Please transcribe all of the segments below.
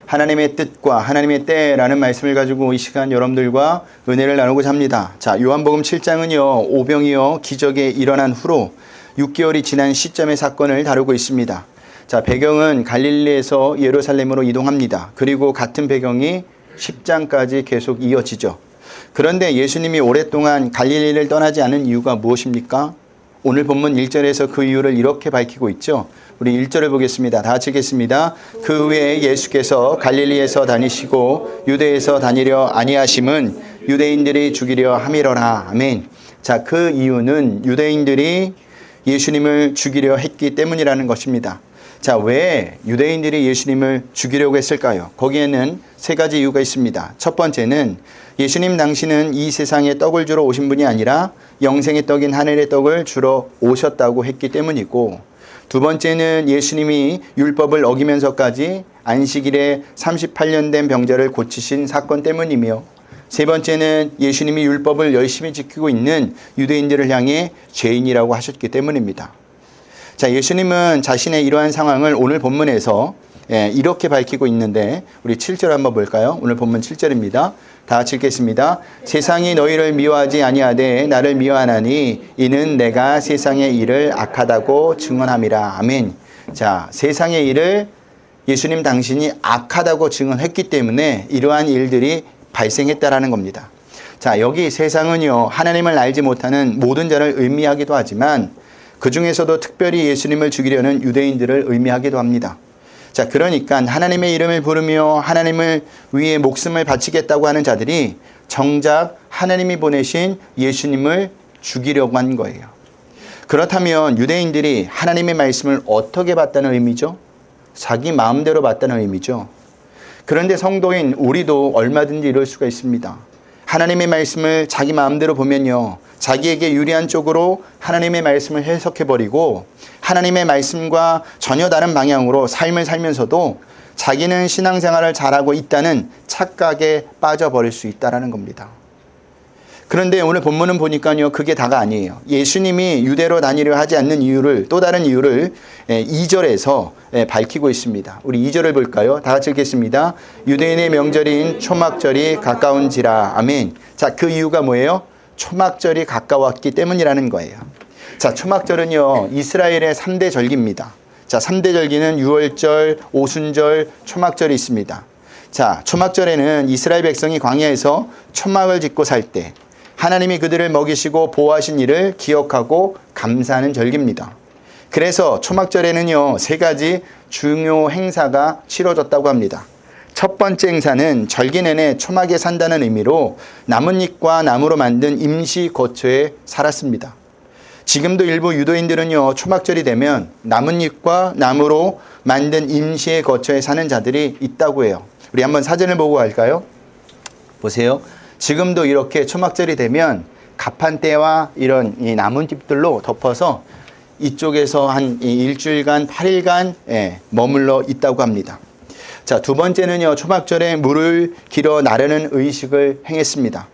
하나님의 뜻과 하나님의 때라는 말씀을 가지고 이 시간 여러분들과 은혜를 나누고자 합니다. 자, 요한복음 7장은요, 오병이어 기적에 일어난 후로 6개월이 지난 시점의 사건을 다루고 있습니다. 자, 배경은 갈릴리에서 예루살렘으로 이동합니다. 그리고 같은 배경이 10장까지 계속 이어지죠. 그런데 예수님이 오랫동안 갈릴리를 떠나지 않은 이유가 무엇입니까? 오늘 본문 1절에서 그 이유를 이렇게 밝히고 있죠. 우리 1절을 보겠습니다. 다 같이 읽겠습니다. 그 후에 예수께서 갈릴리에서 다니시고 유대에서 다니려 아니하심은 유대인들이 죽이려 함이러라. 아멘. 자, 그 이유는 유대인들이 예수님을 죽이려 했기 때문이라는 것입니다. 자, 왜 유대인들이 예수님을 죽이려고 했을까요? 거기에는 세 가지 이유가 있습니다. 첫 번째는 예수님 당시는 이 세상에 떡을 주러 오신 분이 아니라 영생의 떡인 하늘의 떡을 주러 오셨다고 했기 때문이고, 두 번째는 예수님이 율법을 어기면서까지 안식일에 38년 된 병자를 고치신 사건 때문이며, 세 번째는 예수님이 율법을 열심히 지키고 있는 유대인들을 향해 죄인이라고 하셨기 때문입니다. 자, 예수님은 자신의 이러한 상황을 오늘 본문에서 이렇게 밝히고 있는데, 우리 7절 한번 볼까요? 오늘 본문 7절입니다. 다 같이 읽겠습니다. 세상이 너희를 미워하지 아니하되 나를 미워하나니 이는 내가 세상의 일을 악하다고 증언함이라. 아멘. 자, 세상의 일을 예수님 당신이 악하다고 증언했기 때문에 이러한 일들이 발생했다라는 겁니다. 자, 여기 세상은요, 하나님을 알지 못하는 모든 자를 의미하기도 하지만 그 중에서도 특별히 예수님을 죽이려는 유대인들을 의미하기도 합니다. 자, 그러니까 하나님의 이름을 부르며 하나님을 위해 목숨을 바치겠다고 하는 자들이 정작 하나님이 보내신 예수님을 죽이려고 한 거예요. 그렇다면 유대인들이 하나님의 말씀을 어떻게 봤다는 의미죠? 자기 마음대로 봤다는 의미죠. 그런데 성도인 우리도 얼마든지 이럴 수가 있습니다. 하나님의 말씀을 자기 마음대로 보면요, 자기에게 유리한 쪽으로 하나님의 말씀을 해석해버리고 하나님의 말씀과 전혀 다른 방향으로 삶을 살면서도 자기는 신앙생활을 잘하고 있다는 착각에 빠져버릴 수 있다는 겁니다. 그런데 오늘 본문은 보니까요, 그게 다가 아니에요. 예수님이 유대로 다니려 하지 않는 이유를, 또 다른 이유를 2절에서 밝히고 있습니다. 우리 2절을 볼까요? 다 같이 읽겠습니다. 유대인의 명절인 초막절이 가까운지라. 아멘. 자, 그 이유가 뭐예요? 초막절이 가까웠기 때문이라는 거예요. 자, 초막절은요, 이스라엘의 3대 절기입니다. 자, 3대 절기는 유월절, 오순절, 초막절이 있습니다. 자, 초막절에는 이스라엘 백성이 광야에서 초막을 짓고 살 때 하나님이 그들을 먹이시고 보호하신 일을 기억하고 감사하는 절기입니다. 그래서 초막절에는요, 세 가지 중요 행사가 치러졌다고 합니다. 첫 번째 행사는 절기 내내 초막에 산다는 의미로 나뭇잎과 나무로 만든 임시 거처에 살았습니다. 지금도 일부 유대인들은요, 초막절이 되면 나뭇잎과 나무로 만든 임시의 거처에 사는 자들이 있다고 해요. 우리 한번 사진을 보고 갈까요? 보세요. 지금도 이렇게 초막절이 되면 가판대와 이런 이 나뭇잎들로 덮어서 이쪽에서 한 일주일간, 8일간 머물러 있다고 합니다. 자, 두 번째는요, 초막절에 물을 길어 나르는 의식을 행했습니다.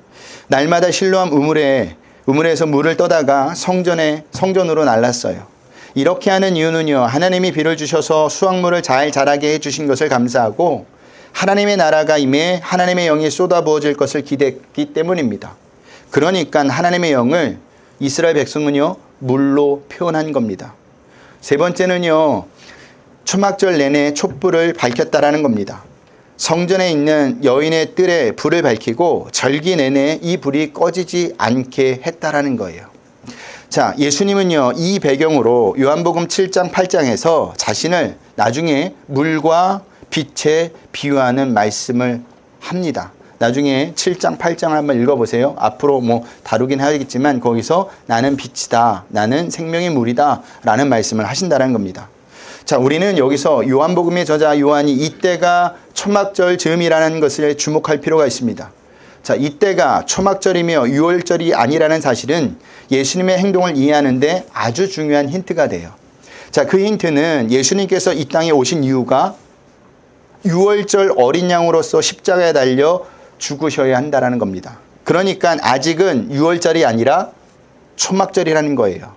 날마다 실로암 우물에서 물을 떠다가 성전으로 날랐어요. 이렇게 하는 이유는요, 하나님이 비를 주셔서 수확물을 잘 자라게 해주신 것을 감사하고 하나님의 나라가 임해 하나님의 영이 쏟아부어질 것을 기대했기 때문입니다. 그러니까 하나님의 영을 이스라엘 백성은요, 물로 표현한 겁니다. 세 번째는요, 초막절 내내 촛불을 밝혔다라는 겁니다. 성전에 있는 여인의 뜰에 불을 밝히고 절기 내내 이 불이 꺼지지 않게 했다라는 거예요. 자, 예수님은요, 이 배경으로 요한복음 7장 8장에서 자신을 나중에 물과 빛에 비유하는 말씀을 합니다. 나중에 7장 8장 한번 읽어보세요. 앞으로 다루긴 해야겠지만 거기서 나는 빛이다, 나는 생명의 물이다 라는 말씀을 하신다는 겁니다. 자, 우리는 여기서 요한복음의 저자 요한이 이때가 초막절 즈음이라는 것을 주목할 필요가 있습니다. 자, 이때가 초막절이며 유월절이 아니라는 사실은 예수님의 행동을 이해하는데 아주 중요한 힌트가 돼요. 자, 그 힌트는 예수님께서 이 땅에 오신 이유가 유월절 어린 양으로서 십자가에 달려 죽으셔야 한다는 겁니다. 그러니까 아직은 유월절이 아니라 초막절이라는 거예요.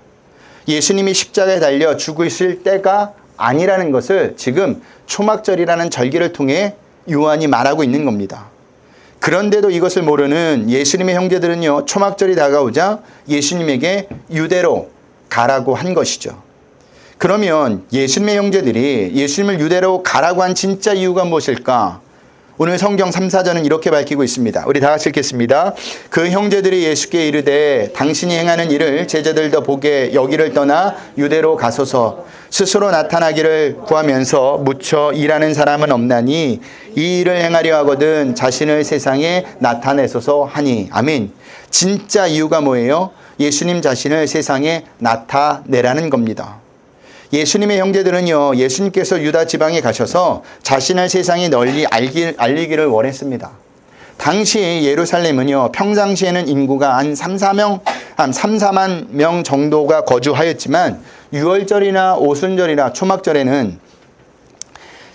예수님이 십자가에 달려 죽으실 때가 아니라는 것을 지금 초막절이라는 절기를 통해 요한이 말하고 있는 겁니다. 그런데도 이것을 모르는 예수님의 형제들은요, 초막절이 다가오자 예수님에게 유대로 가라고 한 것이죠. 그러면 예수님의 형제들이 예수님을 유대로 가라고 한 진짜 이유가 무엇일까? 오늘 성경 3, 4절은 이렇게 밝히고 있습니다. 우리 다 같이 읽겠습니다. 그 형제들이 예수께 이르되 당신이 행하는 일을 제자들도 보게 여기를 떠나 유대로 가소서. 스스로 나타나기를 구하면서 무쳐 일하는 사람은 없나니 이 일을 행하려 하거든 자신을 세상에 나타내소서 하니. 아멘. 진짜 이유가 뭐예요? 예수님 자신을 세상에 나타내라는 겁니다. 예수님의 형제들은요, 예수님께서 유다 지방에 가셔서 자신을 세상에 널리 알리기를 원했습니다. 당시 예루살렘은요, 평상시에는 인구가 한 3, 4만 명 정도가 거주하였지만 유월절이나 오순절이나 초막절에는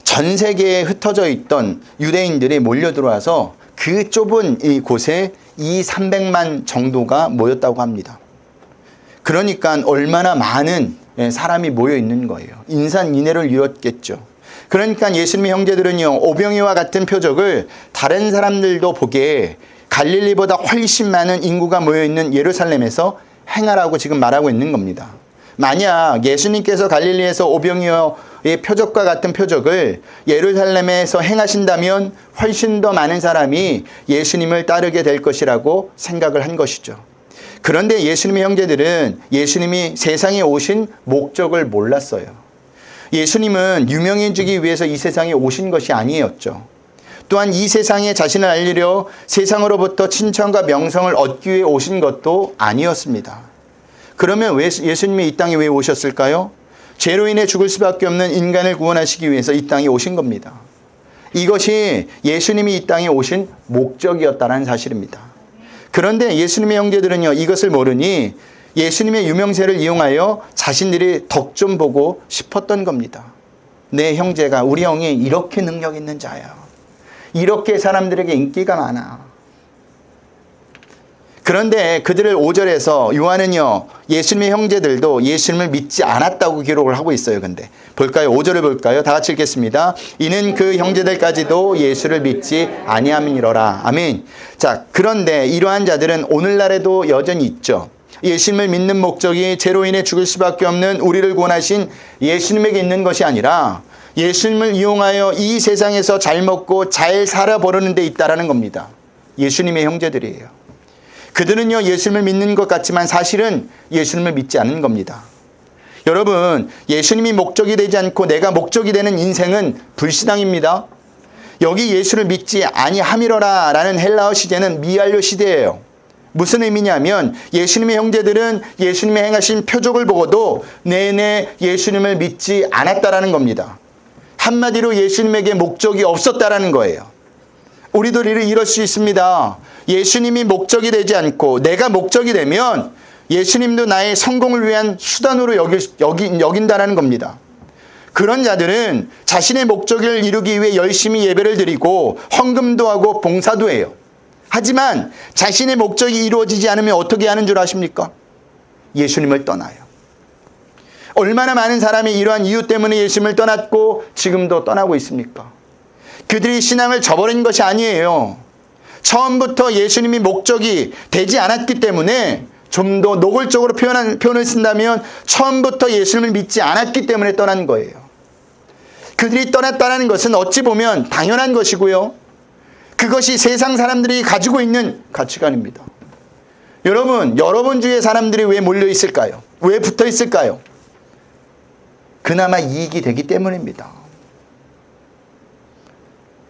전 세계에 흩어져 있던 유대인들이 몰려 들어와서 그 좁은 이 곳에 300만 정도가 모였다고 합니다. 그러니까 얼마나 많은 사람이 모여 있는 거예요. 인산인해를 이뤘겠죠. 그러니까 예수님의 형제들은요, 오병이와 같은 표적을 다른 사람들도 보게 갈릴리보다 훨씬 많은 인구가 모여 있는 예루살렘에서 행하라고 지금 말하고 있는 겁니다. 만약 예수님께서 갈릴리에서 오병이어의 표적과 같은 표적을 예루살렘에서 행하신다면 훨씬 더 많은 사람이 예수님을 따르게 될 것이라고 생각을 한 것이죠. 그런데 예수님의 형제들은 예수님이 세상에 오신 목적을 몰랐어요. 예수님은 유명해지기 위해서 이 세상에 오신 것이 아니었죠. 또한 이 세상에 자신을 알리려 세상으로부터 칭찬과 명성을 얻기 위해 오신 것도 아니었습니다. 그러면 왜 예수님이 이 땅에 왜 오셨을까요? 죄로 인해 죽을 수밖에 없는 인간을 구원하시기 위해서 이 땅에 오신 겁니다. 이것이 예수님이 이 땅에 오신 목적이었다는 사실입니다. 그런데 예수님의 형제들은요, 이것을 모르니 예수님의 유명세를 이용하여 자신들이 덕 좀 보고 싶었던 겁니다. 내 형제가, 우리 형이 이렇게 능력 있는 자야. 이렇게 사람들에게 인기가 많아. 그런데 그들을 5절에서 요한은요, 예수님의 형제들도 예수님을 믿지 않았다고 기록을 하고 있어요. 근데 볼까요? 5절을 볼까요? 다 같이 읽겠습니다. 이는 그 형제들까지도 예수를 믿지 아니함이니라. 아멘. 자, 그런데 이러한 자들은 오늘날에도 여전히 있죠. 예수님을 믿는 목적이 죄로 인해 죽을 수밖에 없는 우리를 구원하신 예수님에게 있는 것이 아니라 예수님을 이용하여 이 세상에서 잘 먹고 잘 살아보려는 데 있다라는 겁니다. 예수님의 형제들이에요. 그들은요, 예수님을 믿는 것 같지만 사실은 예수님을 믿지 않는 겁니다. 여러분, 예수님이 목적이 되지 않고 내가 목적이 되는 인생은 불신앙입니다. 여기 예수를 믿지 아니함이로라 라는 헬라어 시제는 미알료 시대예요. 무슨 의미냐면 예수님의 형제들은 예수님의 행하신 표적을 보고도 내내 예수님을 믿지 않았다라는 겁니다. 한마디로 예수님에게 목적이 없었다라는 거예요. 우리도 이럴 수 있습니다. 예수님이 목적이 되지 않고 내가 목적이 되면 예수님도 나의 성공을 위한 수단으로 여긴다는 겁니다. 그런 자들은 자신의 목적을 이루기 위해 열심히 예배를 드리고 헌금도 하고 봉사도 해요. 하지만 자신의 목적이 이루어지지 않으면 어떻게 하는 줄 아십니까? 예수님을 떠나요. 얼마나 많은 사람이 이러한 이유 때문에 예수님을 떠났고 지금도 떠나고 있습니까? 그들이 신앙을 저버린 것이 아니에요. 처음부터 예수님이 목적이 되지 않았기 때문에, 좀 더 노골적으로 표현을 쓴다면 처음부터 예수님을 믿지 않았기 때문에 떠난 거예요. 그들이 떠났다는 것은 어찌 보면 당연한 것이고요. 그것이 세상 사람들이 가지고 있는 가치관입니다. 여러분 주위에 사람들이 왜 몰려 있을까요? 왜 붙어 있을까요? 그나마 이익이 되기 때문입니다.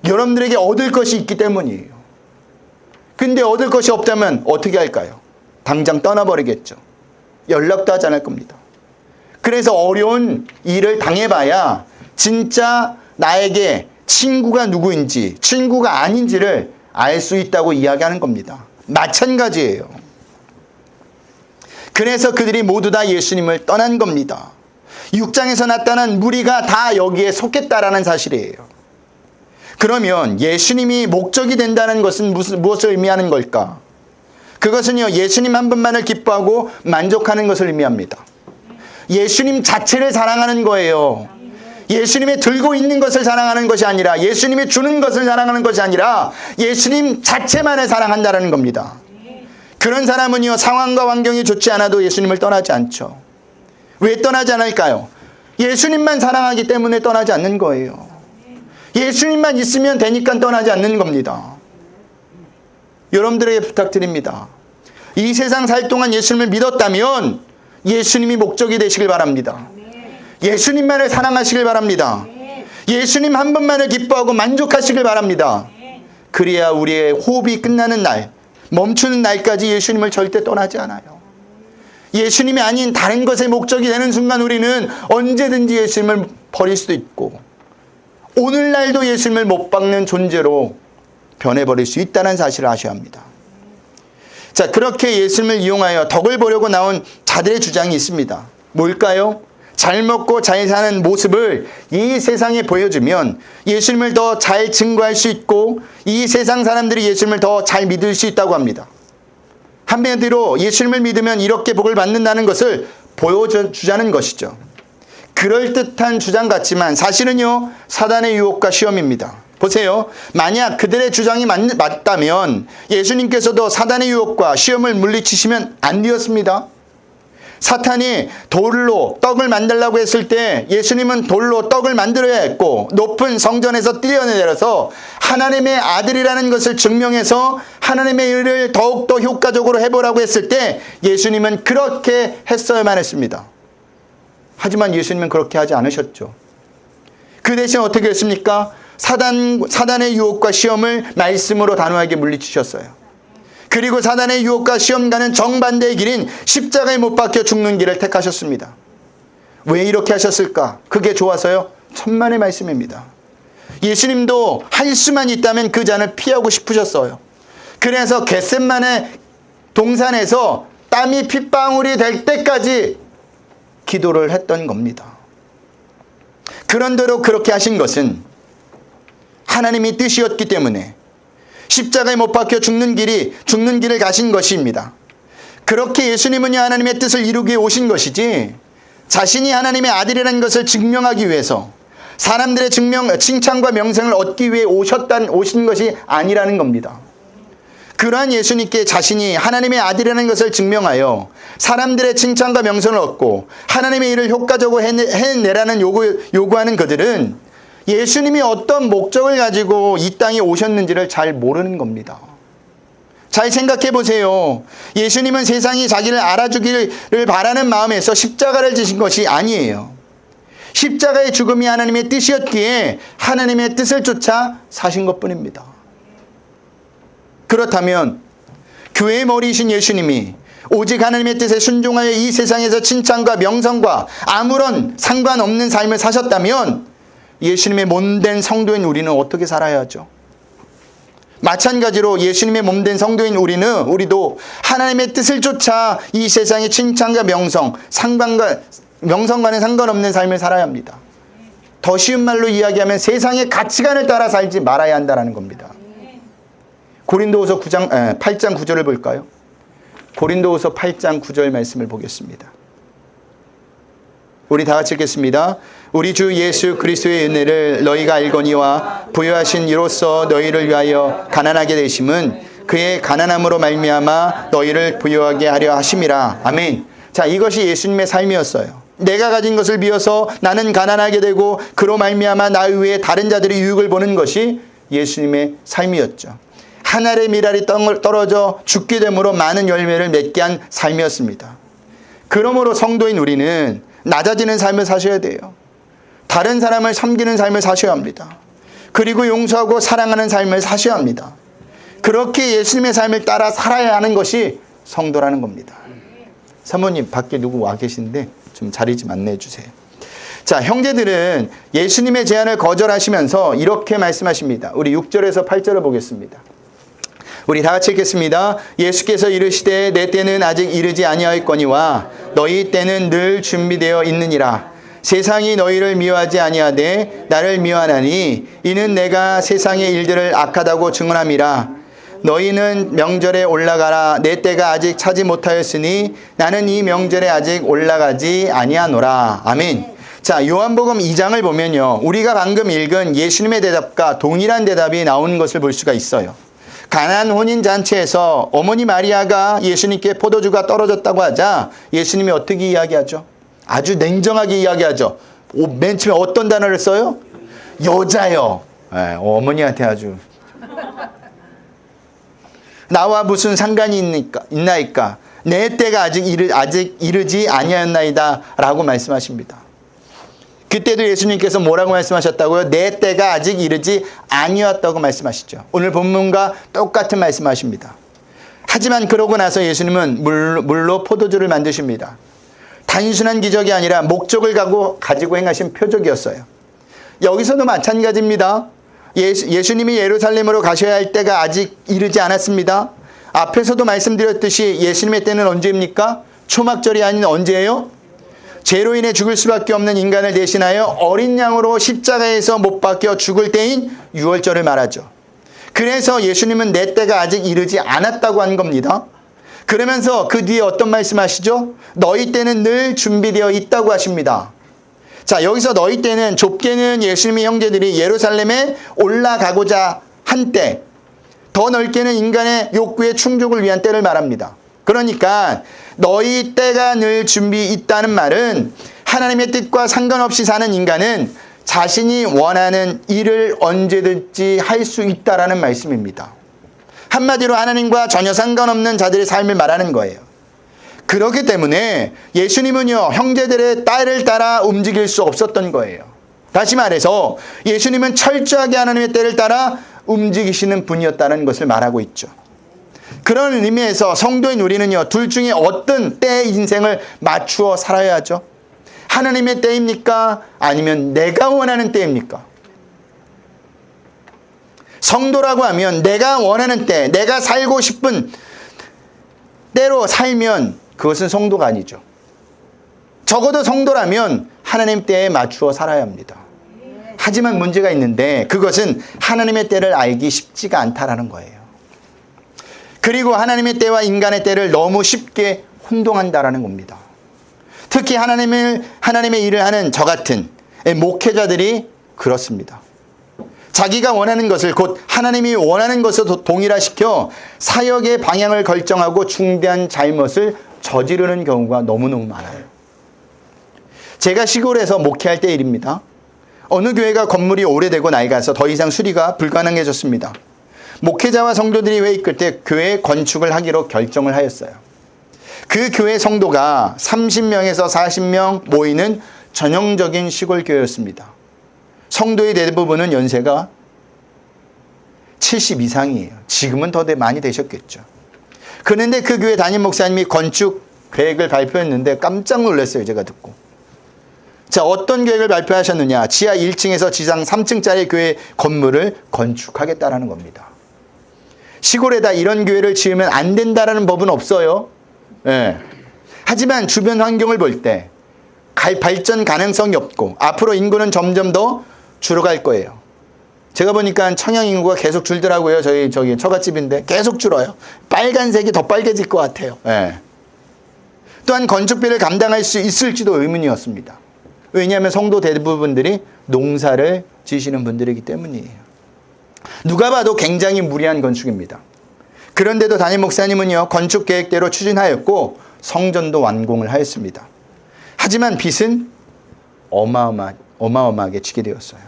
여러분들에게 얻을 것이 있기 때문이에요. 근데 얻을 것이 없다면 어떻게 할까요? 당장 떠나버리겠죠. 연락도 하지 않을 겁니다. 그래서 어려운 일을 당해봐야 진짜 나에게 친구가 누구인지, 친구가 아닌지를 알 수 있다고 이야기하는 겁니다. 마찬가지예요. 그래서 그들이 모두 다 예수님을 떠난 겁니다. 6장에서 나타난 무리가 다 여기에 속했다라는 사실이에요. 그러면 예수님이 목적이 된다는 것은 무엇을 의미하는 걸까? 그것은요, 예수님 한 분만을 기뻐하고 만족하는 것을 의미합니다. 예수님 자체를 사랑하는 거예요. 예수님이 들고 있는 것을 사랑하는 것이 아니라, 예수님이 주는 것을 사랑하는 것이 아니라 예수님 자체만을 사랑한다는 겁니다. 그런 사람은요, 상황과 환경이 좋지 않아도 예수님을 떠나지 않죠. 왜 떠나지 않을까요? 예수님만 사랑하기 때문에 떠나지 않는 거예요. 예수님만 있으면 되니까 떠나지 않는 겁니다. 여러분들에게 부탁드립니다. 이 세상 살 동안 예수님을 믿었다면 예수님이 목적이 되시길 바랍니다. 예수님만을 사랑하시길 바랍니다. 예수님 한 분만을 기뻐하고 만족하시길 바랍니다. 그래야 우리의 호흡이 끝나는 날, 멈추는 날까지 예수님을 절대 떠나지 않아요. 예수님이 아닌 다른 것의 목적이 되는 순간 우리는 언제든지 예수님을 버릴 수도 있고, 오늘날도 예수님을 못 박는 존재로 변해버릴 수 있다는 사실을 아셔야 합니다. 자, 그렇게 예수님을 이용하여 덕을 보려고 나온 자들의 주장이 있습니다. 뭘까요? 잘 먹고 잘 사는 모습을 이 세상에 보여주면 예수님을 더 잘 증거할 수 있고, 이 세상 사람들이 예수님을 더 잘 믿을 수 있다고 합니다. 한마디로 예수님을 믿으면 이렇게 복을 받는다는 것을 보여주자는 것이죠. 그럴듯한 주장 같지만 사실은요, 사단의 유혹과 시험입니다. 보세요. 만약 그들의 주장이 맞다면 예수님께서도 사단의 유혹과 시험을 물리치시면 안 되었습니다. 사탄이 돌로 떡을 만들려고 했을 때 예수님은 돌로 떡을 만들어야 했고, 높은 성전에서 뛰어내려서 하나님의 아들이라는 것을 증명해서 하나님의 일을 더욱더 효과적으로 해보라고 했을 때 예수님은 그렇게 했어야만 했습니다. 하지만 예수님은 그렇게 하지 않으셨죠. 그 대신 어떻게 했습니까? 사단의 유혹과 시험을 말씀으로 단호하게 물리치셨어요. 그리고 사단의 유혹과 시험과는 정반대의 길인 십자가에 못 박혀 죽는 길을 택하셨습니다. 왜 이렇게 하셨을까? 그게 좋아서요? 천만의 말씀입니다. 예수님도 할 수만 있다면 그 잔을 피하고 싶으셨어요. 그래서 겟셋마네 동산에서 땀이 핏방울이 될 때까지 기도를 했던 겁니다. 그런대로 그렇게 하신 것은 하나님이 뜻이었기 때문에 십자가에 못 박혀 죽는 길을 가신 것입니다. 그렇게 예수님은요, 하나님의 뜻을 이루기 위해 오신 것이지 자신이 하나님의 아들이라는 것을 증명하기 위해서 사람들의 칭찬과 명성을 얻기 위해 오신 것이 아니라는 겁니다. 그러한 예수님께 자신이 하나님의 아들이라는 것을 증명하여 사람들의 칭찬과 명성을 얻고 하나님의 일을 효과적으로 해내라는 요구하는 그들은 예수님이 어떤 목적을 가지고 이 땅에 오셨는지를 잘 모르는 겁니다. 잘 생각해 보세요. 예수님은 세상이 자기를 알아주기를 바라는 마음에서 십자가를 지신 것이 아니에요. 십자가의 죽음이 하나님의 뜻이었기에 하나님의 뜻을 쫓아 사신 것뿐입니다. 그렇다면 교회의 머리이신 예수님이 오직 하나님의 뜻에 순종하여 이 세상에서 칭찬과 명성과 아무런 상관없는 삶을 사셨다면 예수님의 몸된 성도인 우리는 어떻게 살아야 하죠? 마찬가지로 예수님의 몸된 성도인 우리도 하나님의 뜻을 쫓아 이 세상의 칭찬과 명성과는 상관없는 삶을 살아야 합니다. 더 쉬운 말로 이야기하면 세상의 가치관을 따라 살지 말아야 한다는 겁니다. 고린도후서 8장 9절을 볼까요? 고린도후서 8장 9절 말씀을 보겠습니다. 우리 다 같이 읽겠습니다. 우리 주 예수 그리스도의 은혜를 너희가 알거니와 부여하신 이로써 너희를 위하여 가난하게 되심은 그의 가난함으로 말미암아 너희를 부여하게 하려 하심이라. 아멘. 자, 이것이 예수님의 삶이었어요. 내가 가진 것을 비어서 나는 가난하게 되고 그로 말미암아 나 외에 다른 자들이 유익을 보는 것이 예수님의 삶이었죠. 한 알의 밀알이 떨어져 죽게 됨으로 많은 열매를 맺게 한 삶이었습니다. 그러므로 성도인 우리는 낮아지는 삶을 사셔야 돼요. 다른 사람을 섬기는 삶을 사셔야 합니다. 그리고 용서하고 사랑하는 삶을 사셔야 합니다. 그렇게 예수님의 삶을 따라 살아야 하는 것이 성도라는 겁니다. 사모님, 밖에 누구 와 계신데 좀 자리 좀 안내해 주세요. 자, 형제들은 예수님의 제안을 거절하시면서 이렇게 말씀하십니다. 우리 6절에서 8절을 보겠습니다. 우리 다 같이 읽겠습니다. 예수께서 이르시되 내 때는 아직 이르지 아니하였거니와 너희 때는 늘 준비되어 있느니라. 세상이 너희를 미워하지 아니하되 나를 미워하나니 이는 내가 세상의 일들을 악하다고 증언함이라. 너희는 명절에 올라가라. 내 때가 아직 차지 못하였으니 나는 이 명절에 아직 올라가지 아니하노라. 아멘. 자, 요한복음 2장을 보면요, 우리가 방금 읽은 예수님의 대답과 동일한 대답이 나오는 것을 볼 수가 있어요. 가나안 혼인잔치에서 어머니 마리아가 예수님께 포도주가 떨어졌다고 하자 예수님이 어떻게 이야기하죠? 아주 냉정하게 이야기하죠. 맨 처음에 어떤 단어를 써요? 여자요. 네, 어머니한테 아주 나와 무슨 상관이 있나이까? 내 때가 아직 이르지 아니하였나이다 라고 말씀하십니다. 그때도 예수님께서 뭐라고 말씀하셨다고요? 내 때가 아직 이르지 아니었다고 말씀하시죠. 오늘 본문과 똑같은 말씀하십니다. 하지만 그러고 나서 예수님은 물로 포도주를 만드십니다. 단순한 기적이 아니라 목적을 가지고 행하신 표적이었어요. 여기서도 마찬가지입니다. 예수님이 예루살렘으로 가셔야 할 때가 아직 이르지 않았습니다. 앞에서도 말씀드렸듯이 예수님의 때는 언제입니까? 초막절이 아닌 언제예요? 죄로 인해 죽을 수밖에 없는 인간을 대신하여 어린 양으로 십자가에서 못 박혀 죽을 때인 유월절을 말하죠. 그래서 예수님은 내 때가 아직 이르지 않았다고 한 겁니다. 그러면서 그 뒤에 어떤 말씀하시죠? 너희 때는 늘 준비되어 있다고 하십니다. 자, 여기서 너희 때는 좁게는 예수님의 형제들이 예루살렘에 올라가고자 한 때, 더 넓게는 인간의 욕구의 충족을 위한 때를 말합니다. 그러니까 너희 때가 늘 준비 있다는 말은 하나님의 뜻과 상관없이 사는 인간은 자신이 원하는 일을 언제든지 할 수 있다라는 말씀입니다. 한마디로 하나님과 전혀 상관없는 자들의 삶을 말하는 거예요. 그렇기 때문에 예수님은요, 형제들의 때를 따라 움직일 수 없었던 거예요. 다시 말해서 예수님은 철저하게 하나님의 때를 따라 움직이시는 분이었다는 것을 말하고 있죠. 그런 의미에서 성도인 우리는요, 둘 중에 어떤 때의 인생을 맞추어 살아야 하죠? 하나님의 때입니까? 아니면 내가 원하는 때입니까? 성도라고 하면 내가 원하는 때, 내가 살고 싶은 때로 살면 그것은 성도가 아니죠. 적어도 성도라면 하나님 때에 맞추어 살아야 합니다. 하지만 문제가 있는데 그것은 하나님의 때를 알기 쉽지가 않다라는 거예요. 그리고 하나님의 때와 인간의 때를 너무 쉽게 혼동한다라는 겁니다. 특히 하나님의 일을 하는 저 같은 목회자들이 그렇습니다. 자기가 원하는 것을 곧 하나님이 원하는 것으로 동일화시켜 사역의 방향을 결정하고 중대한 잘못을 저지르는 경우가 너무너무 많아요. 제가 시골에서 목회할 때 일입니다. 어느 교회가 건물이 오래되고 낡아서 더 이상 수리가 불가능해졌습니다. 목회자와 성도들이 회의 끝에 교회 건축을 하기로 결정을 하였어요. 그 교회 성도가 30명에서 40명 모이는 전형적인 시골 교회였습니다. 성도의 대부분은 연세가 70 이상이에요. 지금은 더 많이 되셨겠죠. 그런데 그 교회 담임 목사님이 건축 계획을 발표했는데 깜짝 놀랐어요. 제가 듣고. 자, 어떤 계획을 발표하셨느냐. 지하 1층에서 지상 3층짜리 교회 건물을 건축하겠다라는 겁니다. 시골에다 이런 교회를 지으면 안 된다라는 법은 없어요. 예. 하지만 주변 환경을 볼 때 발전 가능성이 없고 앞으로 인구는 점점 더 줄어갈 거예요. 제가 보니까 청양 인구가 계속 줄더라고요. 저기 처갓집인데 계속 줄어요. 빨간색이 더 빨개질 것 같아요. 예. 또한 건축비를 감당할 수 있을지도 의문이었습니다. 왜냐하면 성도 대부분들이 농사를 지시는 분들이기 때문이에요. 누가 봐도 굉장히 무리한 건축입니다. 그런데도 담임 목사님은요, 건축 계획대로 추진하였고 성전도 완공을 하였습니다. 하지만 빚은 어마어마하게 지게 되었어요.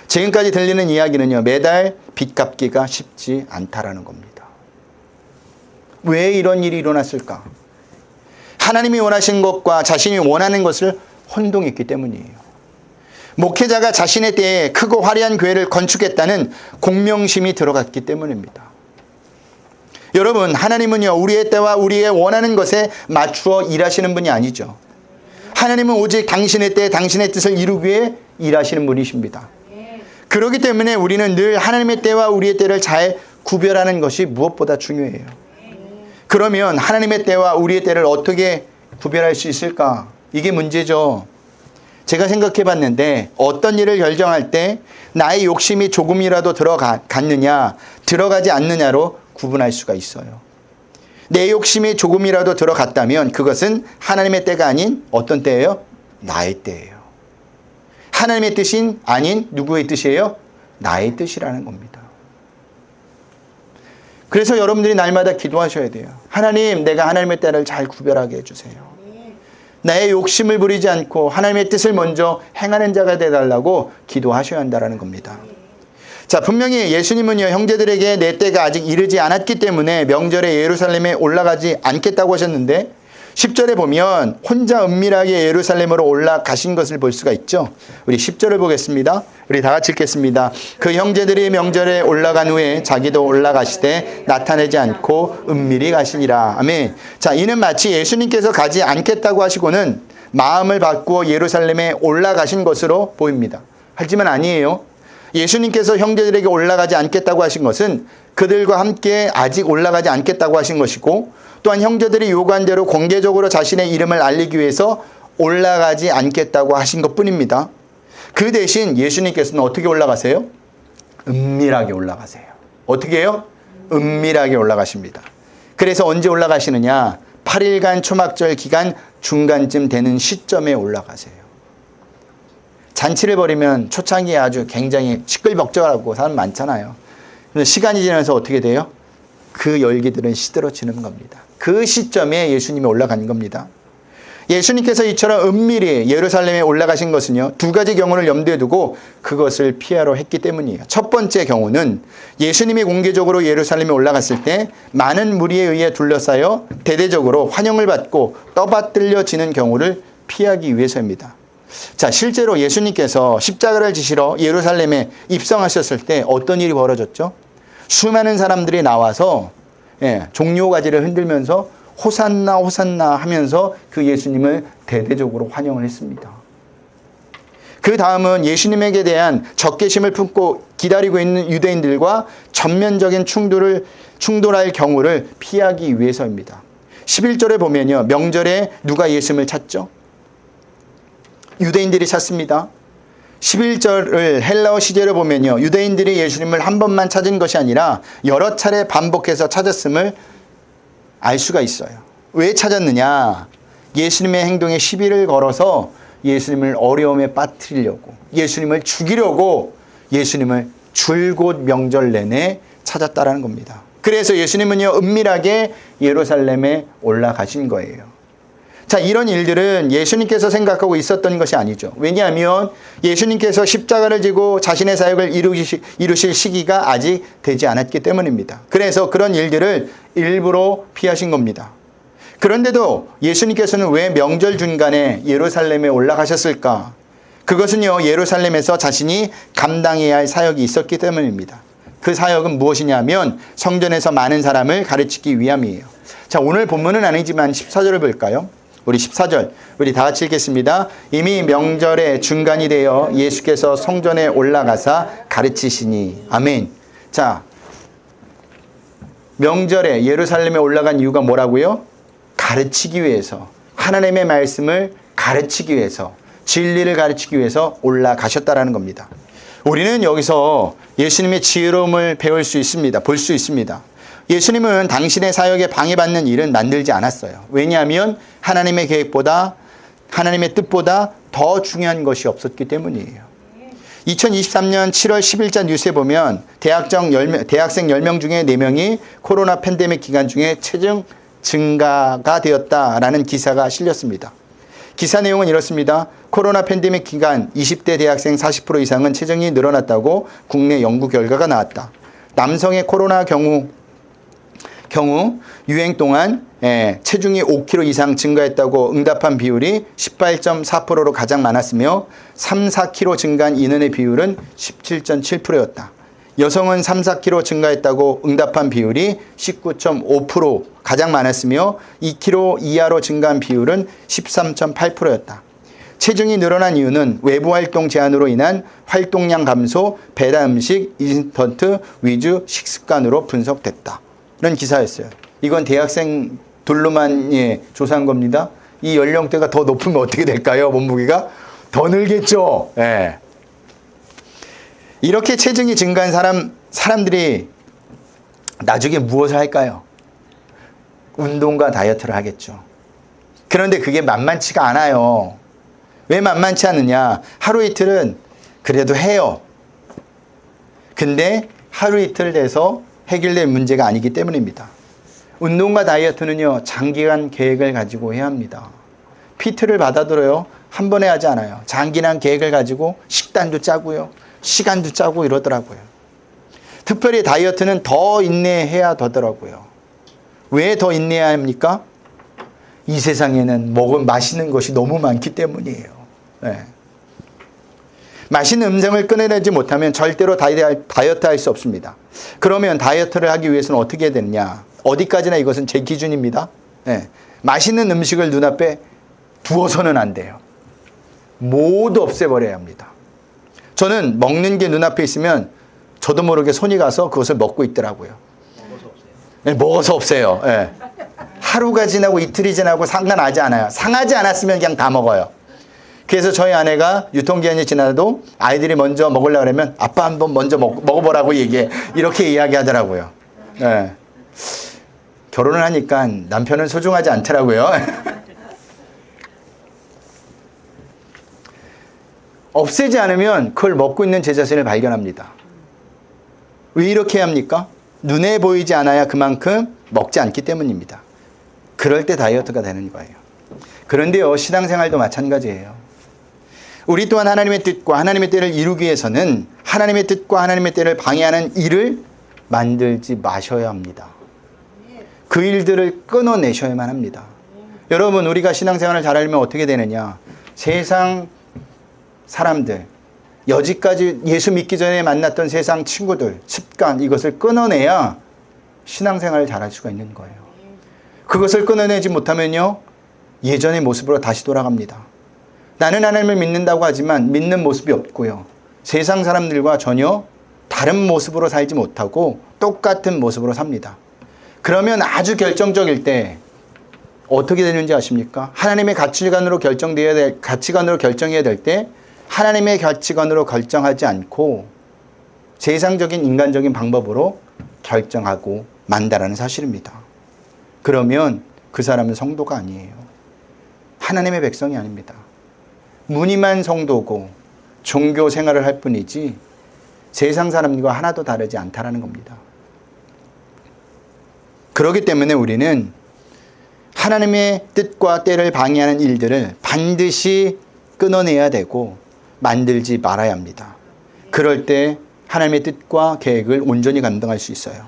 지금까지 들리는 이야기는요, 매달 빚 갚기가 쉽지 않다라는 겁니다. 왜 이런 일이 일어났을까? 하나님이 원하신 것과 자신이 원하는 것을 혼동했기 때문이에요. 목회자가 자신의 때에 크고 화려한 교회를 건축했다는 공명심이 들어갔기 때문입니다. 여러분, 하나님은요, 우리의 때와 우리의 원하는 것에 맞추어 일하시는 분이 아니죠. 하나님은 오직 당신의 때, 당신의 뜻을 이루기 위해 일하시는 분이십니다. 그렇기 때문에 우리는 늘 하나님의 때와 우리의 때를 잘 구별하는 것이 무엇보다 중요해요. 그러면 하나님의 때와 우리의 때를 어떻게 구별할 수 있을까? 이게 문제죠. 제가 생각해 봤는데 어떤 일을 결정할 때 나의 욕심이 조금이라도 들어갔느냐, 들어가지 않느냐로 구분할 수가 있어요. 내 욕심이 조금이라도 들어갔다면 그것은 하나님의 때가 아닌 어떤 때예요? 나의 때예요. 하나님의 뜻인 아닌 누구의 뜻이에요? 나의 뜻이라는 겁니다. 그래서 여러분들이 날마다 기도하셔야 돼요. 하나님, 내가 하나님의 때를 잘 구별하게 해주세요. 나의 욕심을 부리지 않고 하나님의 뜻을 먼저 행하는 자가 되달라고 기도하셔야 한다는 겁니다. 자, 분명히 예수님은요, 형제들에게 내 때가 아직 이르지 않았기 때문에 명절에 예루살렘에 올라가지 않겠다고 하셨는데 10절에 보면 혼자 은밀하게 예루살렘으로 올라가신 것을 볼 수가 있죠. 우리 10절을 보겠습니다. 우리 다 같이 읽겠습니다. 그 형제들이 명절에 올라간 후에 자기도 올라가시되 나타내지 않고 은밀히 가시니라. 아멘. 자, 이는 마치 예수님께서 가지 않겠다고 하시고는 마음을 바꾸어 예루살렘에 올라가신 것으로 보입니다. 하지만 아니에요. 예수님께서 형제들에게 올라가지 않겠다고 하신 것은 그들과 함께 아직 올라가지 않겠다고 하신 것이고, 또한 형제들이 요구한 대로 공개적으로 자신의 이름을 알리기 위해서 올라가지 않겠다고 하신 것뿐입니다. 그 대신 예수님께서는 어떻게 올라가세요? 은밀하게 올라가세요. 어떻게 해요? 은밀하게 올라가십니다. 그래서 언제 올라가시느냐? 8일간 초막절 기간 중간쯤 되는 시점에 올라가세요. 잔치를 벌이면 초창기에 아주 굉장히 시끌벅적하고 사람 많잖아요. 근데 시간이 지나면서 어떻게 돼요? 그 열기들은 시들어지는 겁니다. 그 시점에 예수님이 올라간 겁니다. 예수님께서 이처럼 은밀히 예루살렘에 올라가신 것은요, 두 가지 경우를 염두에 두고 그것을 피하려 했기 때문이에요. 첫 번째 경우는 예수님이 공개적으로 예루살렘에 올라갔을 때 많은 무리에 의해 둘러싸여 대대적으로 환영을 받고 떠받들려지는 경우를 피하기 위해서입니다. 자, 실제로 예수님께서 십자가를 지시러 예루살렘에 입성하셨을 때 어떤 일이 벌어졌죠? 수많은 사람들이 나와서 종려가지를 흔들면서 호산나 호산나 하면서 그 예수님을 대대적으로 환영을 했습니다. 그 다음은 예수님에게 대한 적개심을 품고 기다리고 있는 유대인들과 전면적인 충돌할 경우를 피하기 위해서입니다. 11절에 보면요, 명절에 누가 예수님을 찾죠? 유대인들이 찾습니다. 11절을 헬라어 시제로 보면요, 유대인들이 예수님을 한 번만 찾은 것이 아니라 여러 차례 반복해서 찾았음을 알 수가 있어요. 왜 찾았느냐? 예수님의 행동에 시비를 걸어서 예수님을 어려움에 빠뜨리려고, 예수님을 죽이려고 예수님을 줄곧 명절 내내 찾았다라는 겁니다. 그래서 예수님은요, 은밀하게 예루살렘에 올라가신 거예요. 자, 이런 일들은 예수님께서 생각하고 있었던 것이 아니죠. 왜냐하면 예수님께서 십자가를 지고 자신의 사역을 이루실 시기가 아직 되지 않았기 때문입니다. 그래서 그런 일들을 일부러 피하신 겁니다. 그런데도 예수님께서는 왜 명절 중간에 예루살렘에 올라가셨을까? 그것은요, 예루살렘에서 자신이 감당해야 할 사역이 있었기 때문입니다. 그 사역은 무엇이냐면 성전에서 많은 사람을 가르치기 위함이에요. 자, 오늘 본문은 아니지만 14절을 볼까요? 우리 14절, 우리 다 같이 읽겠습니다. 이미 명절의 중간이 되어 예수께서 성전에 올라가사 가르치시니. 아멘. 자, 명절에 예루살렘에 올라간 이유가 뭐라고요? 가르치기 위해서, 하나님의 말씀을 가르치기 위해서, 진리를 가르치기 위해서 올라가셨다라는 겁니다. 우리는 여기서 예수님의 지혜로움을 배울 수 있습니다. 볼 수 있습니다. 예수님은 당신의 사역에 방해받는 일은 만들지 않았어요. 왜냐하면 하나님의 계획보다, 하나님의 뜻보다 더 중요한 것이 없었기 때문이에요. 2023년 7월 10일자 뉴스에 보면 대학생 10명 중에 4명이 코로나 팬데믹 기간 중에 체중 증가가 되었다라는 기사가 실렸습니다. 기사 내용은 이렇습니다. 코로나 팬데믹 기간 20대 대학생 40% 이상은 체중이 늘어났다고 국내 연구 결과가 나왔다. 남성의 코로나 경우 유행 동안 체중이 5kg 이상 증가했다고 응답한 비율이 18.4%로 가장 많았으며 3, 4kg 증가한 인원의 비율은 17.7%였다. 여성은 3, 4kg 증가했다고 응답한 비율이 19.5% 가장 많았으며 2kg 이하로 증가한 비율은 13.8%였다. 체중이 늘어난 이유는 외부 활동 제한으로 인한 활동량 감소, 배달 음식, 인스턴트 위주 식습관으로 분석됐다. 이런 기사였어요. 이건 대학생들로만 조사한 겁니다. 이 연령대가 더 높으면 어떻게 될까요? 몸무게가 더 늘겠죠. 예. 이렇게 체중이 증가한 사람들이 나중에 무엇을 할까요? 운동과 다이어트를 하겠죠. 그런데 그게 만만치가 않아요. 왜 만만치 않느냐? 하루 이틀은 그래도 해요. 근데 하루 이틀 돼서 해결될 문제가 아니기 때문입니다. 운동과 다이어트는요, 장기간 계획을 가지고 해야 합니다. PT를 받아들어요. 한 번에 하지 않아요. 장기간 계획을 가지고 식단도 짜고요. 시간도 짜고 이러더라고요. 특별히 다이어트는 더 인내해야 되더라고요. 왜 더 인내해야 합니까? 이 세상에는 맛있는 것이 너무 많기 때문이에요. 네. 맛있는 음식을 끊어내지 못하면 절대로 다이어트 할 수 없습니다. 그러면 다이어트를 하기 위해서는 어떻게 해야 되느냐? 어디까지나 이것은 제 기준입니다. 네. 맛있는 음식을 눈앞에 두어서는 안 돼요. 모두 없애버려야 합니다. 저는 먹는 게 눈앞에 있으면 저도 모르게 손이 가서 그것을 먹고 있더라고요. 먹어서 없애요. 네, 먹어서 없애요. 네. 하루가 지나고 이틀이 지나고 상관하지 않아요. 상하지 않았으면 그냥 다 먹어요. 그래서 저희 아내가 유통기한이 지나도 아이들이 먼저 먹으려고 그러면 아빠 한번 먼저 먹어보라고 이렇게 이야기하더라고요. 네. 결혼을 하니까 남편은 소중하지 않더라고요. 없애지 않으면 그걸 먹고 있는 제 자신을 발견합니다. 왜 이렇게 합니까? 눈에 보이지 않아야 그만큼 먹지 않기 때문입니다. 그럴 때 다이어트가 되는 거예요. 그런데요, 신앙생활도 마찬가지예요. 우리 또한 하나님의 뜻과 하나님의 때를 이루기 위해서는 하나님의 뜻과 하나님의 때를 방해하는 일을 만들지 마셔야 합니다. 그 일들을 끊어내셔야만 합니다. 여러분, 우리가 신앙생활을 잘 알면 어떻게 되느냐? 세상 사람들, 여지까지 예수 믿기 전에 만났던 세상 친구들, 습관, 이것을 끊어내야 신앙생활을 잘할 수가 있는 거예요. 그것을 끊어내지 못하면요, 예전의 모습으로 다시 돌아갑니다. 나는 하나님을 믿는다고 하지만 믿는 모습이 없고요. 세상 사람들과 전혀 다른 모습으로 살지 못하고 똑같은 모습으로 삽니다. 그러면 아주 결정적일 때 어떻게 되는지 아십니까? 하나님의 가치관으로 결정해야 될 때 하나님의 가치관으로 결정하지 않고 세상적인 인간적인 방법으로 결정하고 만다라는 사실입니다. 그러면 그 사람은 성도가 아니에요. 하나님의 백성이 아닙니다. 무늬만 성도고 종교 생활을 할 뿐이지 세상 사람들과 하나도 다르지 않다라는 겁니다. 그렇기 때문에 우리는 하나님의 뜻과 때를 방해하는 일들을 반드시 끊어내야 되고 만들지 말아야 합니다. 그럴 때 하나님의 뜻과 계획을 온전히 감당할 수 있어요.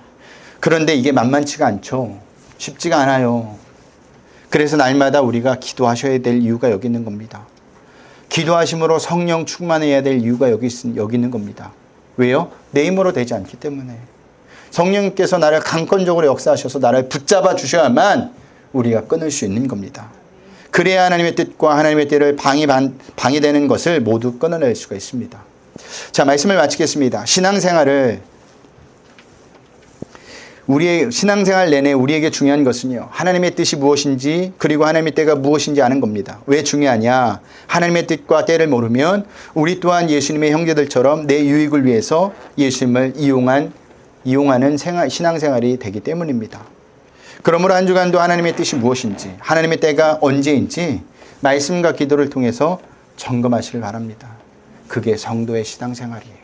그런데 이게 만만치가 않죠. 쉽지가 않아요. 그래서 날마다 우리가 기도하셔야 될 이유가 여기 있는 겁니다. 기도하심으로 성령 충만해야 될 이유가 여기 있는 겁니다. 왜요? 내 힘으로 되지 않기 때문에. 성령님께서 나를 강권적으로 역사하셔서 나를 붙잡아 주셔야만 우리가 끊을 수 있는 겁니다. 그래야 하나님의 뜻과 하나님의 때를 방해되는 것을 모두 끊어낼 수가 있습니다. 자, 말씀을 마치겠습니다. 우리의 신앙생활 내내 우리에게 중요한 것은요, 하나님의 뜻이 무엇인지 그리고 하나님의 때가 무엇인지 아는 겁니다. 왜 중요하냐? 하나님의 뜻과 때를 모르면 우리 또한 예수님의 형제들처럼 내 유익을 위해서 예수님을 이용하는 신앙생활이 되기 때문입니다. 그러므로 한 주간도 하나님의 뜻이 무엇인지, 하나님의 때가 언제인지 말씀과 기도를 통해서 점검하시길 바랍니다. 그게 성도의 신앙생활이에요.